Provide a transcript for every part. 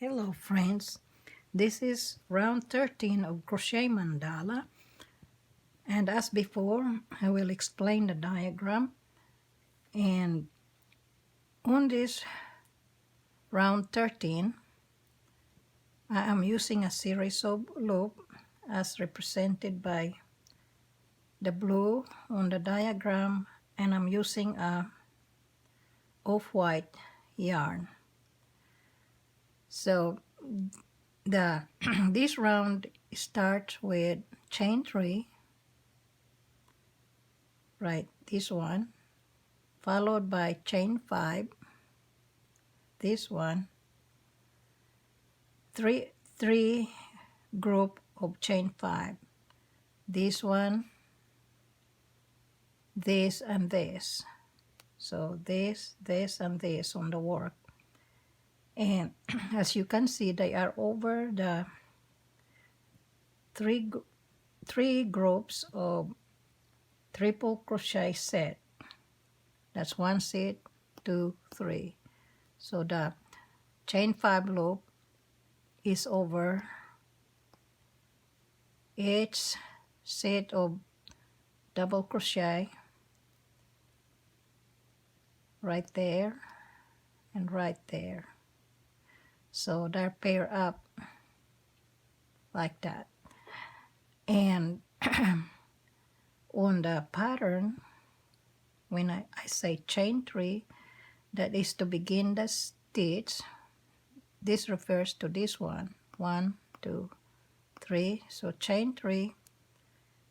Hello friends, this is round 13 of Crochet Mandala, and as before I will explain the diagram. And on this round 13 I am using a series of loops as represented by the blue on the diagram, and I'm using a off-white yarn. So this round starts with chain 3, right, this one, followed by chain 5, this one, three group of chain 5, this one, this and this. So this and this on the work. And as you can see, they are over the three groups of triple crochet set. That's 1 set, 2, 3. So the chain 5 loop is over each set of double crochet right there and right there. So they're paired up like that. And on the pattern, when I say chain 3, that is to begin the stitch. This refers to this one. 1, 2, 3. So chain 3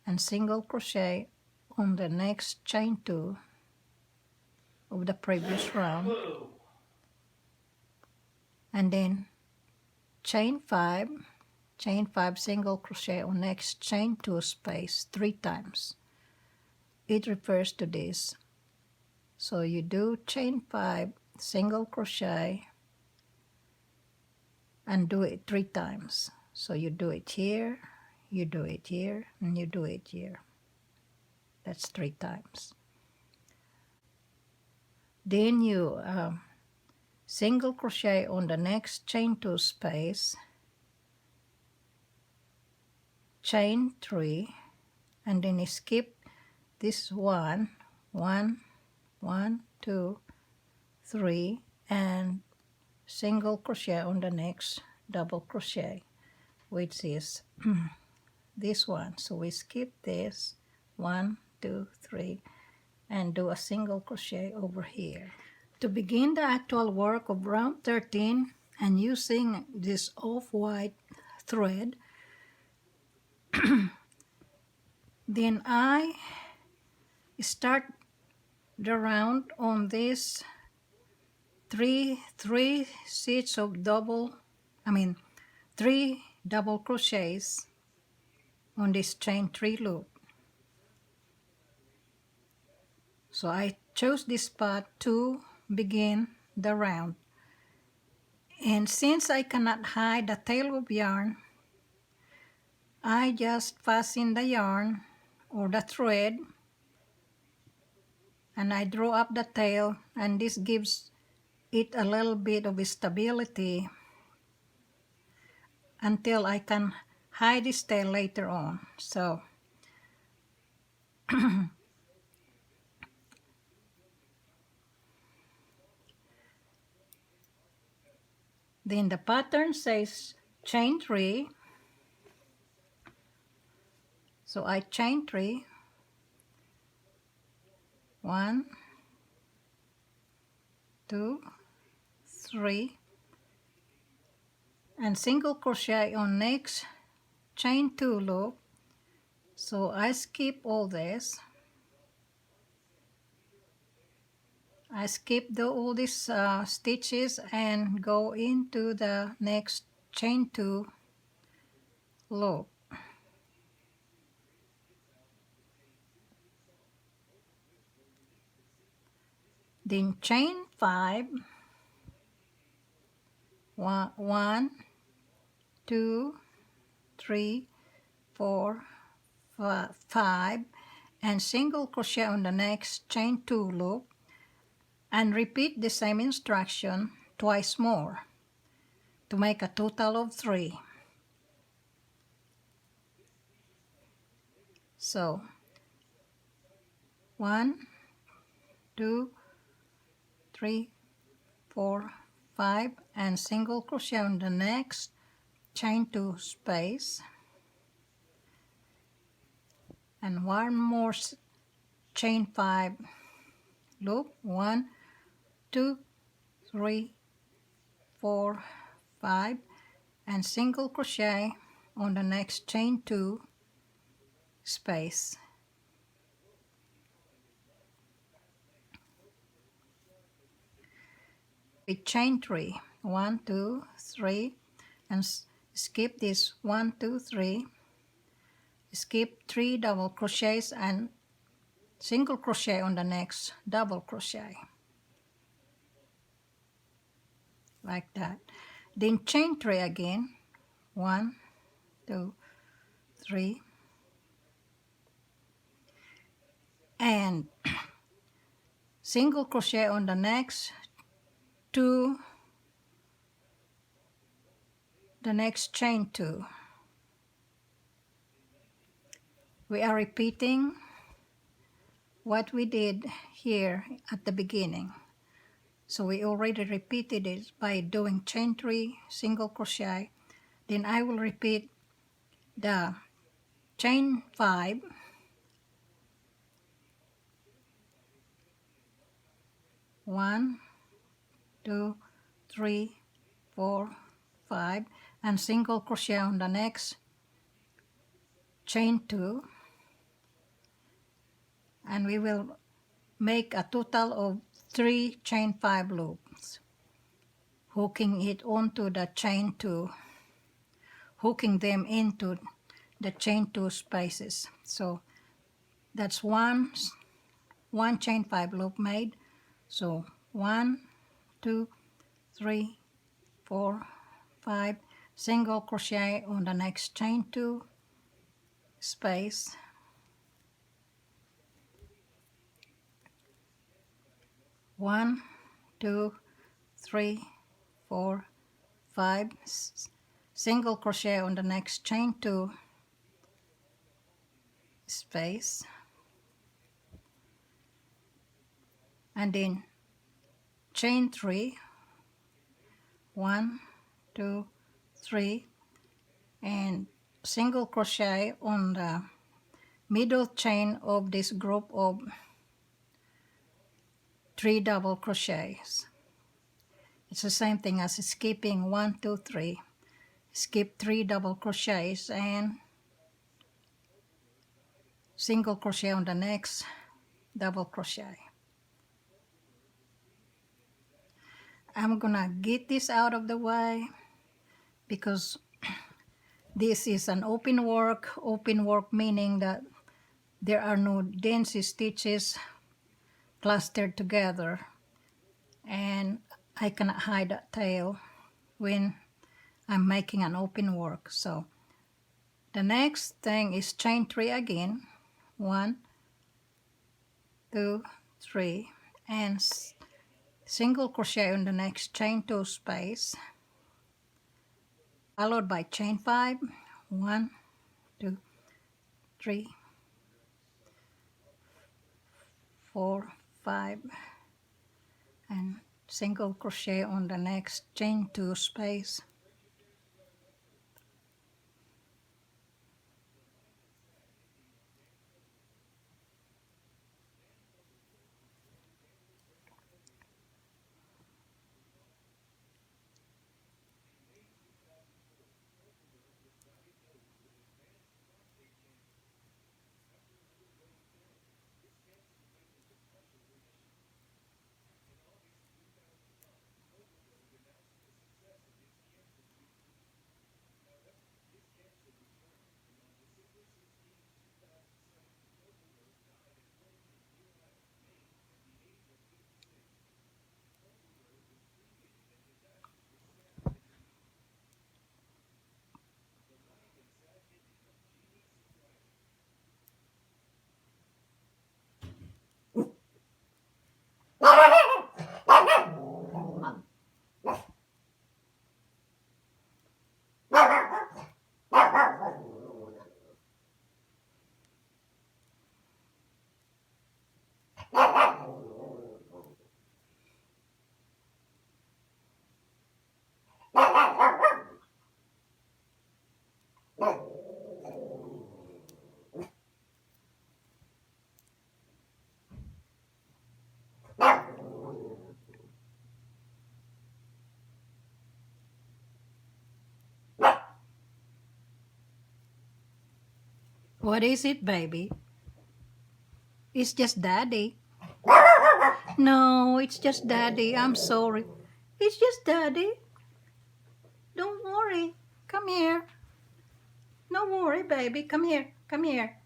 and single crochet on the next chain 2 of the previous round. And then chain 5 single crochet on next chain 2 space 3 times. It refers to this. So you do chain 5 single crochet and do it 3 times. So you do it here, you do it here, and you do it here. That's 3 times. Then you single crochet on the next chain 2 space, chain 3, and then you skip this 1, 2, 3, and single crochet on the next double crochet, which is this one. So we skip this 1, 2, 3, and do a single crochet over here. To begin the actual work of round 13 and using this off-white thread, then I start the round on this three sets of three double crochets on this chain 3 loop. So I chose this spot to begin the round. And since I cannot hide the tail of yarn, I just fasten the yarn or the thread and I draw up the tail, and this gives it a little bit of stability until I can hide this tail later on. So then the pattern says chain 3. So I chain 3, 1, 2, 3, and single crochet on next chain 2 loop. So I skip all this. I skip all these stitches and go into the next chain 2 loop. Then chain 5, 1, 2, 3, 4, 5, and single crochet on the next chain 2 loop, and repeat the same instruction twice more. to make a total of 3. So 1, 2, 3, 4, 5, and single crochet on the next, chain 2 space, and one more chain 5 loop, 1, 2, 3, 4, 5, and single crochet on the next chain 2 space. With chain 3, 1, 2, 3, and skip this 1, 2, 3, skip 3 double crochets and single crochet on the next double crochet, like that. Then chain 3 again, 1, 2, 3, and single crochet on the next the next chain 2. We are repeating what we did here at the beginning. So we already repeated it by doing chain 3, single crochet. Then I will repeat the chain 5, 1, 2, 3, 4, 5, and single crochet on the next chain 2, and we will make a total of 3 chain 5 loops, hooking it onto the chain 2, hooking them into the chain 2 spaces. So that's one chain 5 loop made. So 1, 2, 3, 4, 5, single crochet on the next chain 2 space, one, 2, 3, 4, 5, single crochet on the next chain 2 space, and then chain 3, 1, 2, 3, and single crochet on the middle chain of this group of 3 double crochets. It's the same thing as skipping 1, 2, 3. Skip 3 double crochets and single crochet on the next double crochet. I'm gonna get this out of the way because this is an open work meaning that there are no daisy stitches clustered together, and I cannot hide that tail when I'm making an open work. So the next thing is chain 3 again, 1, 2, 3, and single crochet on the next chain 2 space, followed by chain 5, 1, 2, 3, 4, 5, and single crochet on the next chain 2 space, What is it, baby? It's just Daddy. No, it's just Daddy. I'm sorry. It's just Daddy. Don't worry. Come here. No worry, baby. Come here. Come here.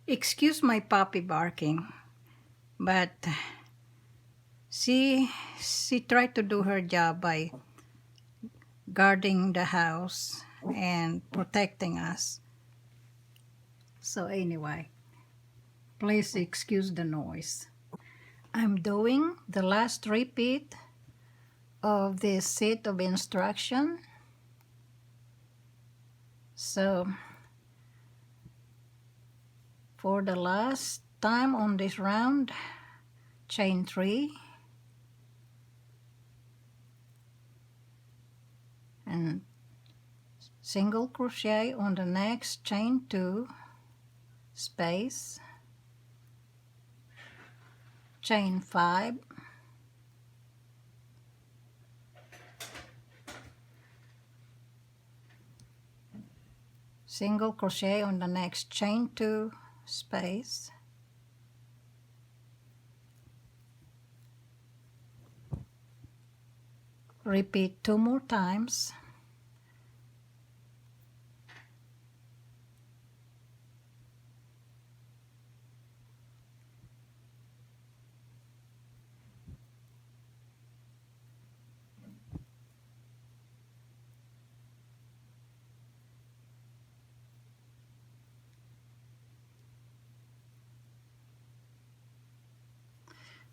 Excuse my puppy barking, but she tried to do her job by guarding the house and protecting us. So anyway, please excuse the noise. I'm doing the last repeat of this set of instruction. So for the last time on this round, chain 3 and single crochet on the next chain 2, space, chain 5, single crochet on the next chain 2, space, repeat 2 more times,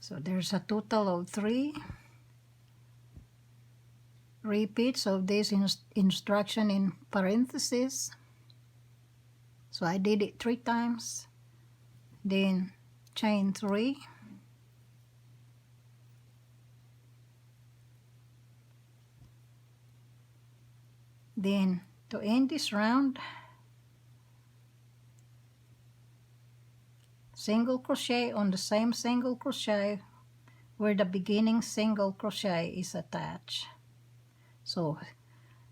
so there's a total of 3 repeats of this instruction in parentheses. So I did it 3 times, then chain 3, then to end this round, single crochet on the same single crochet where the beginning single crochet is attached. So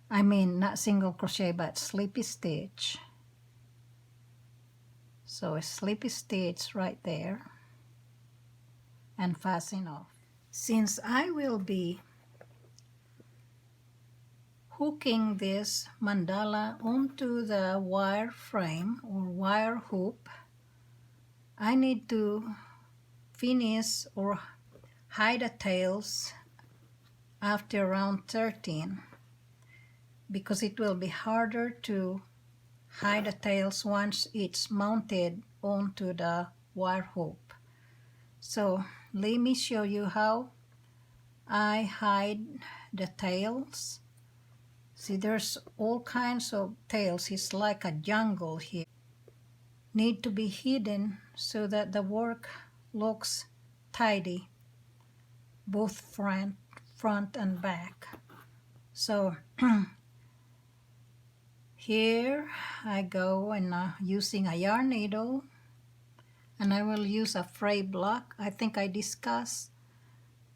I mean not single crochet but slippy stitch. So a slippy stitch right there and fasten off. Since I will be hooking this mandala onto the wire frame or wire hoop, I need to finish or hide the tails after round 13 because it will be harder to hide the tails once it's mounted onto the wire hoop. So let me show you how I hide the tails. See, there's all kinds of tails. It's like a jungle here. Need to be hidden so that the work looks tidy, both front and back. So here I go and using a yarn needle, and I will use a fray block. I think I discussed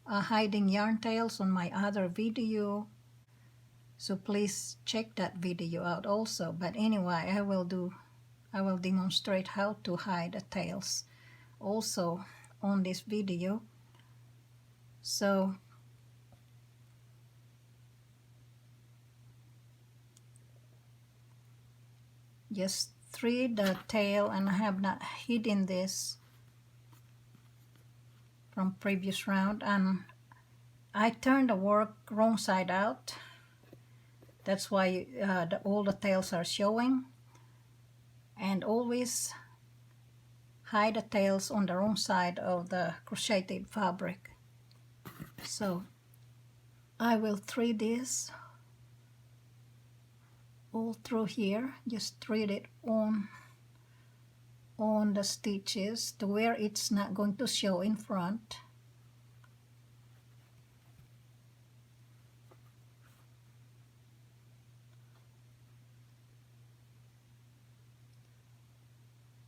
hiding yarn tails on my other video, so please check that video out also. But anyway, I will demonstrate how to hide the tails also on this video. So just thread the tail, and I have not hidden this from previous round, and I turned the work wrong side out. That's why all the tails are showing. And always hide the tails on the wrong side of the crocheted fabric. So I will thread this all through here. Just thread it on the stitches to where it's not going to show in front.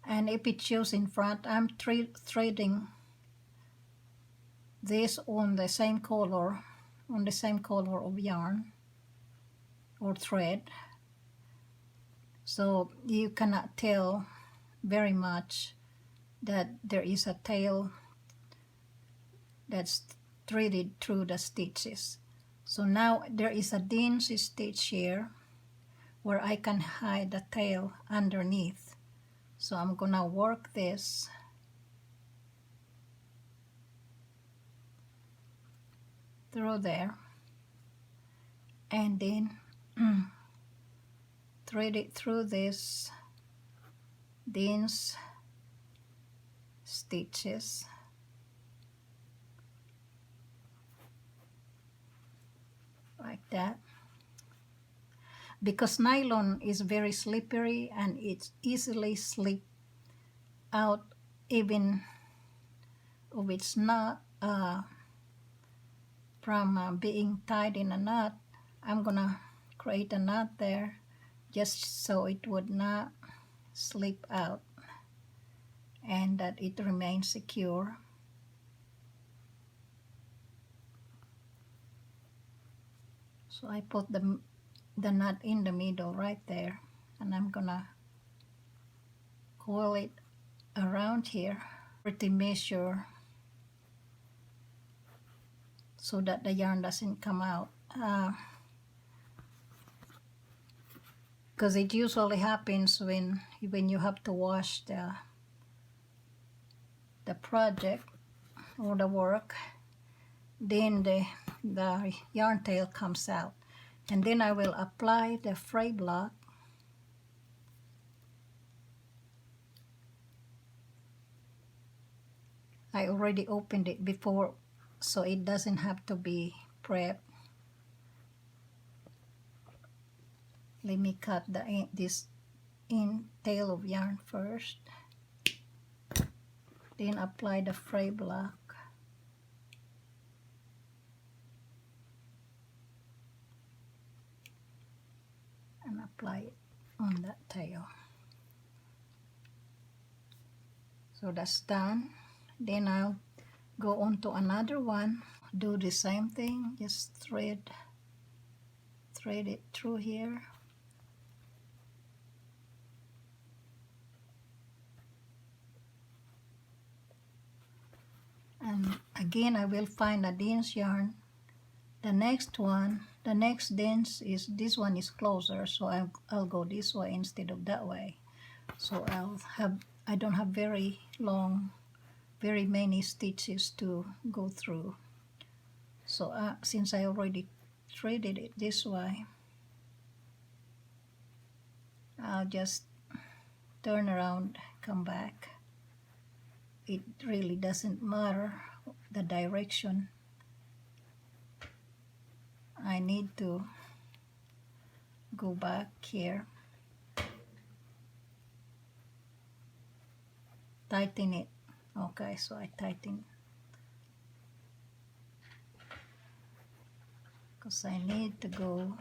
And if it shows in front, I'm threading this on the same color of yarn or thread. so you cannot tell very much that there is a tail that's threaded through the stitches. So now there is a dingy stitch here where I can hide the tail underneath. So I'm gonna work this through there and then thread it through this dingy stitches. Like that. Because nylon is very slippery and it easily slips out even if it's not from being tied in a knot. I'm gonna create a knot there just so it would not slip out and that it remains secure. So I put the knot in the middle right there, and I'm gonna coil it around here. Pretty measure so that the yarn doesn't come out. Because it usually happens when you have to wash the project or the work, then the yarn tail comes out. And then I will apply the fray block. I already opened it before, so it doesn't have to be prepped. Let me cut this in tail of yarn first, then apply the fray block. And apply it on that tail. So that's done. Then I'll go on to another one, do the same thing, just thread it through here. And again I will find a dense yarn. The next dense is, this one is closer, so I'll go this way instead of that way. So I don't have very many stitches to go through. So since I already threaded it this way, I'll just turn around, come back. It really doesn't matter the direction. I need to go back here, tighten it. Okay, so I tighten because I need to go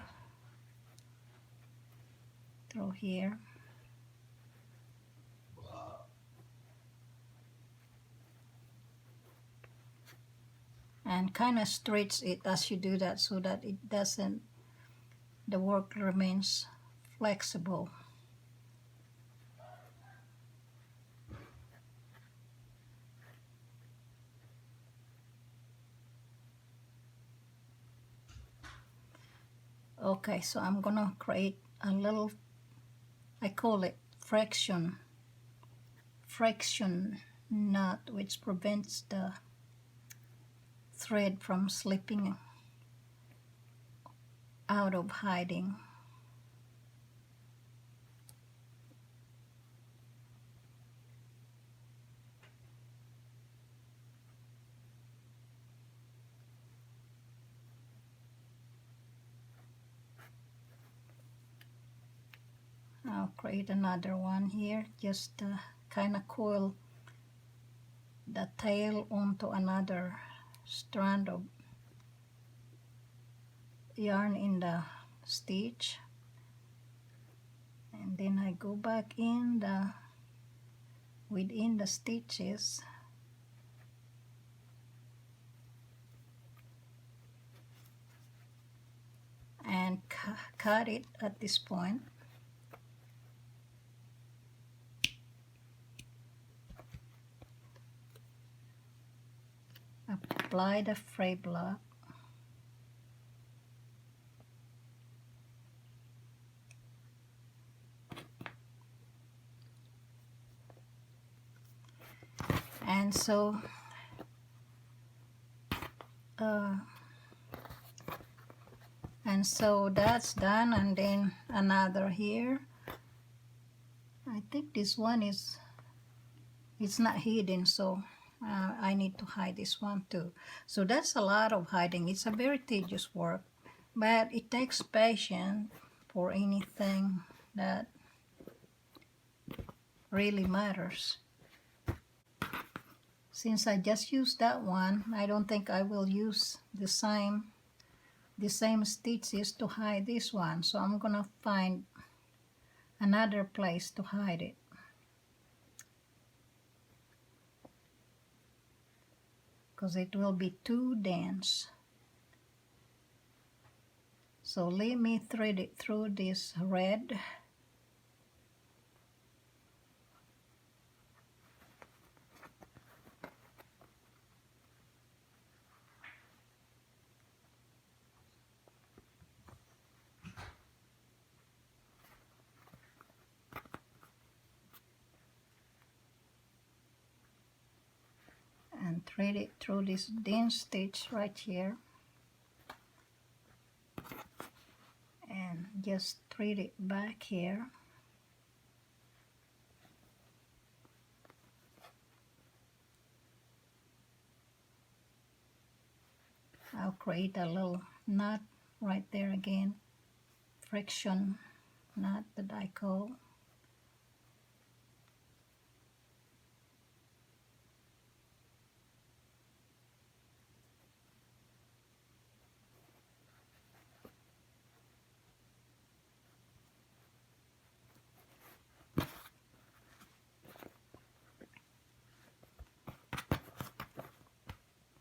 through here. And kind of stretch it as you do that so that it doesn't, the work remains flexible. Okay, so I'm gonna create a little, I call it friction knot, which prevents the thread from slipping out of hiding. I'll create another one here, just kind of coil the tail onto another strand of yarn in the stitch, and then I go back in within the stitches and cut it at this point. apply the fray block. And so that's done, and then another here. I think this one is, it's not hidden, so I need to hide this one too. So that's a lot of hiding. It's a very tedious work, but it takes patience for anything that really matters. Since I just used that one, I don't think I will use the same stitches to hide this one. So I'm gonna find another place to hide it. Because it will be too dense. So let me thread it through this red. And thread it through this dense stitch right here. And just thread it back here. I'll create a little knot right there again. Friction knot that I call.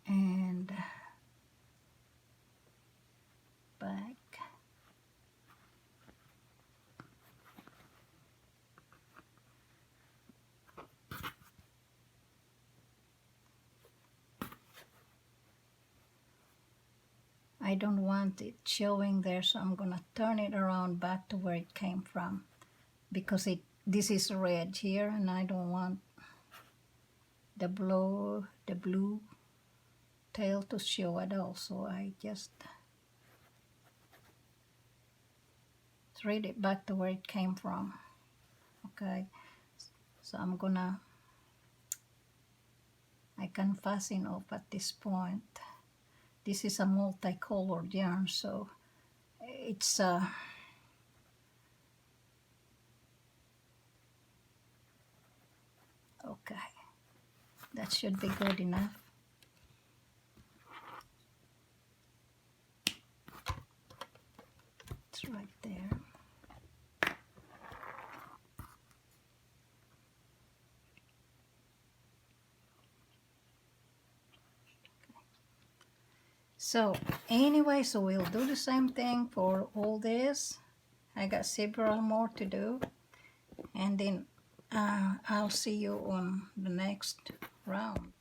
And back. I don't want it showing there, so I'm gonna turn it around back to where it came from, because this is red here, and I don't want the blue tail to show at all. So I just thread it back to where it came from. Okay, so I can fasten off at this point. This is a multicolored yarn, so it's okay, that should be good enough. It's right there. So anyway, so we'll do the same thing for all this. I got several more to do, and then I'll see you on the next round.